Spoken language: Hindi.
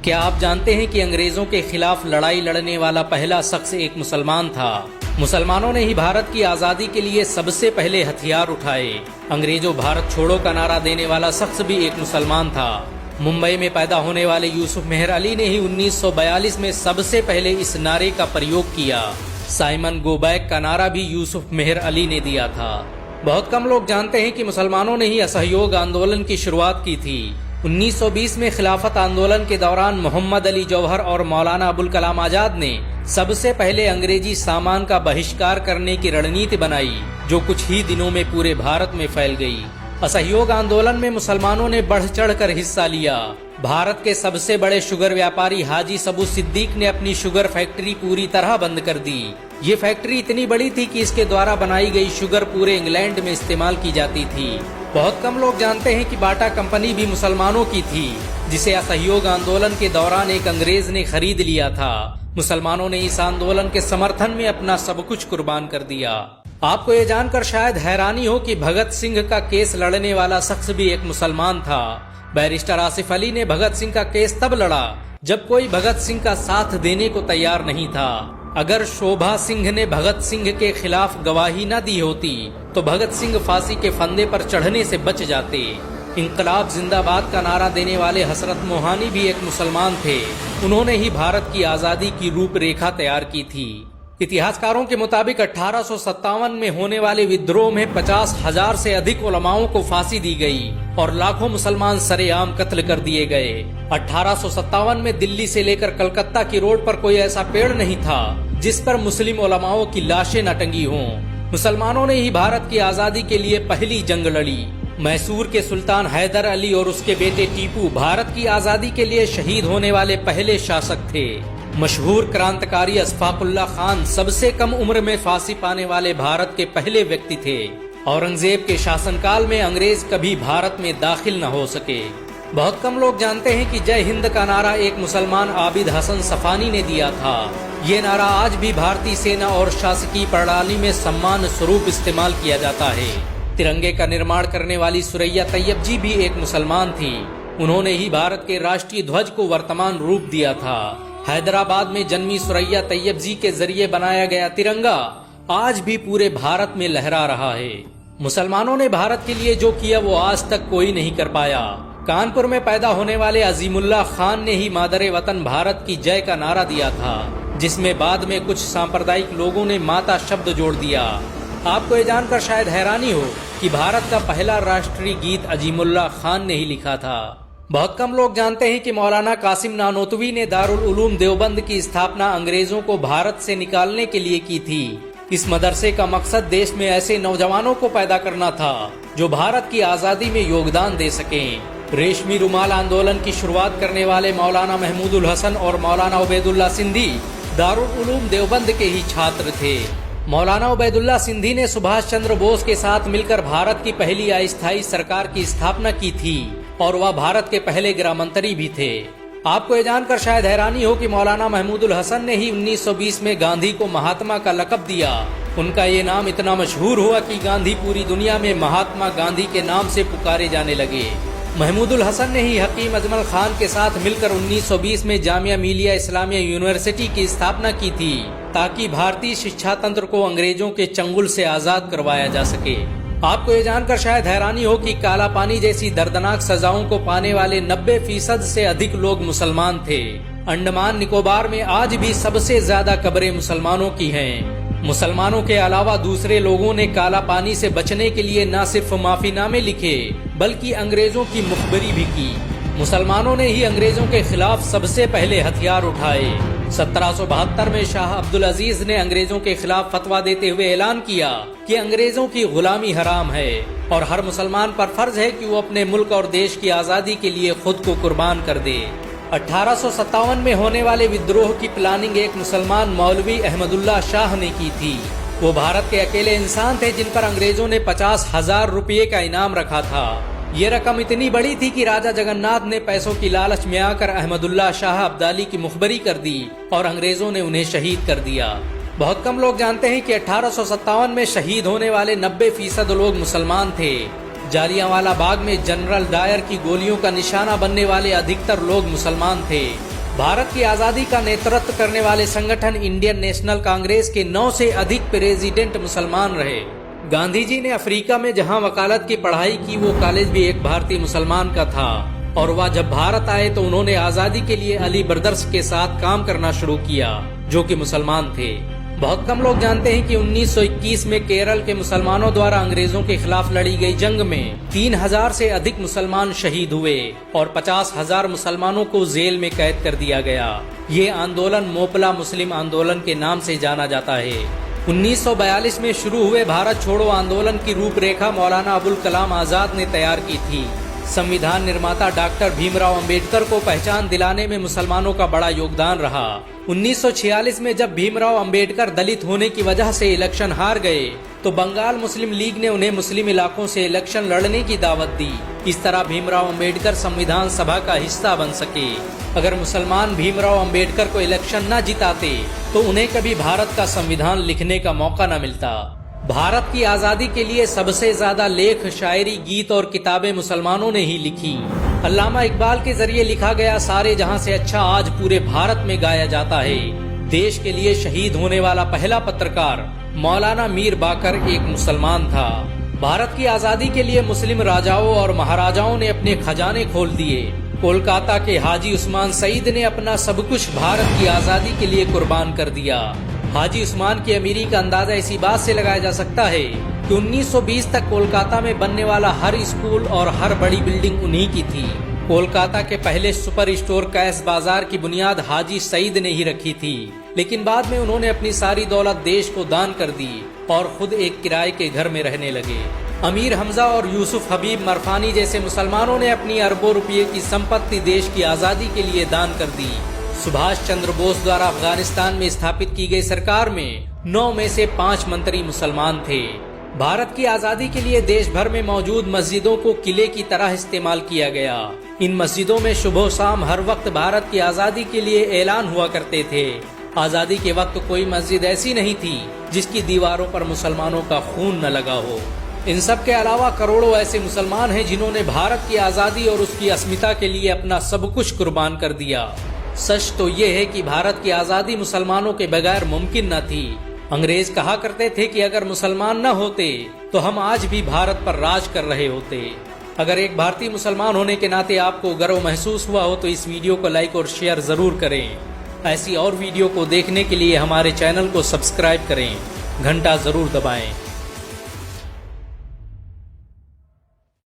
क्या आप जानते हैं कि अंग्रेजों के खिलाफ लड़ाई लड़ने वाला पहला शख्स एक मुसलमान था। मुसलमानों ने ही भारत की आजादी के लिए सबसे पहले हथियार उठाए। अंग्रेजों भारत छोड़ो का नारा देने वाला शख्स भी एक मुसलमान था। मुंबई में पैदा होने वाले यूसुफ मेहर अली ने ही 1942 में सबसे पहले इस नारे का प्रयोग किया। साइमन गो बैक का नारा भी यूसुफ मेहर अली ने दिया था। बहुत कम लोग जानते हैं कि मुसलमानों ने ही असहयोग आंदोलन की शुरुआत की थी। 1920 में खिलाफत आंदोलन के दौरान मोहम्मद अली जौहर और मौलाना अबुल कलाम आजाद ने सबसे पहले अंग्रेजी सामान का बहिष्कार करने की रणनीति बनाई, जो कुछ ही दिनों में पूरे भारत में फैल गई। असहयोग आंदोलन में मुसलमानों ने बढ़ चढ़कर हिस्सा लिया। भारत के सबसे बड़े शुगर व्यापारी हाजी सबू सिद्दीक ने अपनी शुगर फैक्ट्री पूरी तरह बंद कर दी। ये फैक्ट्री इतनी बड़ी थी कि इसके द्वारा बनाई गई शुगर पूरे इंग्लैंड में इस्तेमाल की जाती थी। बहुत कम लोग जानते हैं कि बाटा कंपनी भी मुसलमानों की थी, जिसे असहयोग आंदोलन के दौरान एक अंग्रेज ने खरीद लिया था। मुसलमानों ने इस आंदोलन के समर्थन में अपना सब कुछ कुर्बान कर दिया। आपको ये जानकर शायद हैरानी हो कि भगत सिंह का केस लड़ने वाला शख्स भी एक मुसलमान था। बैरिस्टर आसिफ अली ने भगत सिंह का केस तब लड़ा जब कोई भगत सिंह का साथ देने को तैयार नहीं था। अगर शोभा सिंह ने भगत सिंह के खिलाफ गवाही न दी होती तो भगत सिंह फांसी के फंदे पर चढ़ने से बच जाते। इंकलाब जिंदाबाद का नारा देने वाले हसरत मोहानी भी एक मुसलमान थे। उन्होंने ही भारत की आजादी की रूपरेखा तैयार की थी। इतिहासकारों के मुताबिक 1857 में होने वाले विद्रोह में 50,000 से अधिक उलमाओं को फांसी दी गई और लाखों मुसलमान सरेआम कत्ल कर दिए गए। 1857 में दिल्ली से लेकर कलकत्ता की रोड पर कोई ऐसा पेड़ नहीं था जिस पर मुस्लिम उलमाओं की लाशें न टंगी हों। मुसलमानों ने ही भारत की आजादी के लिए पहली जंग लड़ी। मैसूर के सुल्तान हैदर अली और उसके बेटे टीपू भारत की आजादी के लिए शहीद होने वाले पहले शासक थे। मशहूर क्रांतिकारी अशफाकुल्ला खान सबसे कम उम्र में फांसी पाने वाले भारत के पहले व्यक्ति थे। औरंगजेब के शासनकाल में अंग्रेज कभी भारत में दाखिल न हो सके। बहुत कम लोग जानते हैं कि जय हिंद का नारा एक मुसलमान आबिद हसन सफानी ने दिया था। ये नारा आज भी भारतीय सेना और शासकीय प्रणाली में सम्मान स्वरूप इस्तेमाल किया जाता है। तिरंगे का निर्माण करने वाली सुरैया तैयब जी भी एक मुसलमान थी। उन्होंने ही भारत के राष्ट्रीय ध्वज को वर्तमान रूप दिया था। हैदराबाद में जन्मी सुरैया तैयब जी के जरिए बनाया गया तिरंगा आज भी पूरे भारत में लहरा रहा है। मुसलमानों ने भारत के लिए जो किया वो आज तक कोई नहीं कर पाया। कानपुर में पैदा होने वाले अजीमुल्ला खान ने ही मादरे वतन भारत की जय का नारा दिया था, जिसमें बाद में कुछ सांप्रदायिक लोगों ने माता शब्द जोड़ दिया। आपको ये जानकर शायद हैरानी हो कि भारत का पहला राष्ट्रीय गीत अजीमुल्ला खान ने ही लिखा था। बहुत कम लोग जानते हैं कि मौलाना कासिम नानोतवी ने दारुल उलूम देवबंद की स्थापना अंग्रेजों को भारत से निकालने के लिए की थी। इस मदरसे का मकसद देश में ऐसे नौजवानों को पैदा करना था जो भारत की आजादी में योगदान दे सकें। रेशमी रुमाल आंदोलन की शुरुआत करने वाले मौलाना महमूदुल हसन और मौलाना उबैदुल्ला सिंधी दारुल उलूम देवबंद के ही छात्र थे। मौलाना उबैदुल्ला सिंधी ने सुभाष चंद्र बोस के साथ मिलकर भारत की पहली अस्थायी सरकार की स्थापना की थी और वह भारत के पहले गृह मंत्री भी थे। आपको ये जानकर शायद हैरानी हो कि मौलाना महमूदुल हसन ने ही 1920 में गांधी को महात्मा का लक़ब दिया। उनका ये नाम इतना मशहूर हुआ कि गांधी पूरी दुनिया में महात्मा गांधी के नाम से पुकारे जाने लगे। महमूदुल हसन ने ही हकीम अजमल खान के साथ मिलकर 1920 में जामिया मिलिया इस्लामिया यूनिवर्सिटी की स्थापना की थी, ताकि भारतीय शिक्षा तंत्र को अंग्रेजों के चंगुल से आजाद करवाया जा सके। आपको ये जानकर शायद हैरानी हो कि काला पानी जैसी दर्दनाक सजाओं को पाने वाले 90% से अधिक लोग मुसलमान थे। अंडमान निकोबार में आज भी सबसे ज्यादा कब्रें मुसलमानों की हैं। मुसलमानों के अलावा दूसरे लोगों ने काला पानी से बचने के लिए न सिर्फ माफीनामे लिखे बल्कि अंग्रेजों की मुखबरी भी की। मुसलमानों ने ही अंग्रेजों के खिलाफ सबसे पहले हथियार उठाए। 1772 में शाह अब्दुल अजीज ने अंग्रेजों के खिलाफ फतवा देते हुए ऐलान किया कि अंग्रेजों की गुलामी हराम है और हर मुसलमान पर फर्ज है कि वो अपने मुल्क और देश की आजादी के लिए खुद को कुर्बान कर दे। 1857 में होने वाले विद्रोह की प्लानिंग एक मुसलमान मौलवी अहमदुल्ला शाह ने की थी। वो भारत के अकेले इंसान थे जिन पर अंग्रेजों ने 50,000 रुपये का इनाम रखा था। ये रकम इतनी बड़ी थी कि राजा जगन्नाथ ने पैसों की लालच में आकर अहमदुल्ला शाह अब्दाली की मुखबरी कर दी और अंग्रेजों ने उन्हें शहीद कर दिया। बहुत कम लोग जानते हैं कि 1857 में शहीद होने वाले 90% लोग मुसलमान थे। जालियांवाला बाग में जनरल डायर की गोलियों का निशाना बनने वाले अधिकतर लोग मुसलमान थे। भारत की आजादी का नेतृत्व करने वाले संगठन इंडियन नेशनल कांग्रेस के 9 से अधिक प्रेसिडेंट मुसलमान रहे। गांधी जी ने अफ्रीका में जहां वकालत की पढ़ाई की, वो कॉलेज भी एक भारतीय मुसलमान का था और वह जब भारत आए तो उन्होंने आजादी के लिए अली ब्रदर्स के साथ काम करना शुरू किया, जो कि मुसलमान थे। बहुत कम लोग जानते हैं कि 1921 में केरल के मुसलमानों द्वारा अंग्रेजों के खिलाफ लड़ी गई जंग में 3000 से अधिक मुसलमान शहीद हुए और 50,000 मुसलमानों को जेल में कैद कर दिया गया। ये आंदोलन मोपला मुस्लिम आंदोलन के नाम से जाना जाता है। 1942 में शुरू हुए भारत छोड़ो आंदोलन की रूपरेखा मौलाना अबुल कलाम आजाद ने तैयार की थी। संविधान निर्माता डॉक्टर भीमराव अंबेडकर को पहचान दिलाने में मुसलमानों का बड़ा योगदान रहा। 1946 में जब भीमराव अंबेडकर दलित होने की वजह से इलेक्शन हार गए तो बंगाल मुस्लिम लीग ने उन्हें मुस्लिम इलाकों से इलेक्शन लड़ने की दावत दी। इस तरह भीमराव अंबेडकर संविधान सभा का हिस्सा बन सके। अगर मुसलमान भीमराव अंबेडकर को इलेक्शन न जिताते तो उन्हें कभी भारत का संविधान लिखने का मौका न मिलता। भारत की आजादी के लिए सबसे ज्यादा लेख, शायरी, गीत और किताबें मुसलमानों ने ही लिखी। अल्लामा इकबाल के जरिए लिखा गया सारे जहां से अच्छा आज पूरे भारत में गाया जाता है। देश के लिए शहीद होने वाला पहला पत्रकार मौलाना मीर बाकर एक मुसलमान था। भारत की आजादी के लिए मुस्लिम राजाओं और महाराजाओं ने अपने खजाने खोल दिए। कोलकाता के हाजी उस्मान सईद ने अपना सब कुछ भारत की आजादी के लिए कुर्बान कर दिया। हाजी उस्मान की अमीरी का अंदाजा इसी बात से लगाया जा सकता है कि 1920 तक कोलकाता में बनने वाला हर स्कूल और हर बड़ी बिल्डिंग उन्हीं की थी। कोलकाता के पहले सुपर स्टोर कैश बाजार की बुनियाद हाजी सईद ने ही रखी थी, लेकिन बाद में उन्होंने अपनी सारी दौलत देश को दान कर दी और खुद एक किराए के घर में रहने लगे। अमीर हमजा और यूसुफ हबीब मरफानी जैसे मुसलमानों ने अपनी अरबों रुपये की संपत्ति देश की आजादी के लिए दान कर दी। सुभाष चंद्र बोस द्वारा अफगानिस्तान में स्थापित की गई सरकार में 9 में से 5 मंत्री मुसलमान थे। भारत की आजादी के लिए देश भर में मौजूद मस्जिदों को किले की तरह इस्तेमाल किया गया। इन मस्जिदों में सुबह शाम हर वक्त भारत की आजादी के लिए ऐलान हुआ करते थे। आजादी के वक्त कोई मस्जिद ऐसी नहीं थी जिसकी दीवारों पर मुसलमानों का खून न लगा हो। इन सब के अलावा करोड़ों ऐसे मुसलमान हैं जिन्होंने भारत की आजादी और उसकी अस्मिता के लिए अपना सब कुछ कुर्बान कर दिया। सच तो ये है कि भारत की आजादी मुसलमानों के बगैर मुमकिन न थी। अंग्रेज कहा करते थे कि अगर मुसलमान न होते तो हम आज भी भारत पर राज कर रहे होते। अगर एक भारतीय मुसलमान होने के नाते आपको गर्व महसूस हुआ हो तो इस वीडियो को लाइक और शेयर जरूर करें। ऐसी और वीडियो को देखने के लिए हमारे चैनल को सब्सक्राइब करें, घंटा जरूर दबाएं।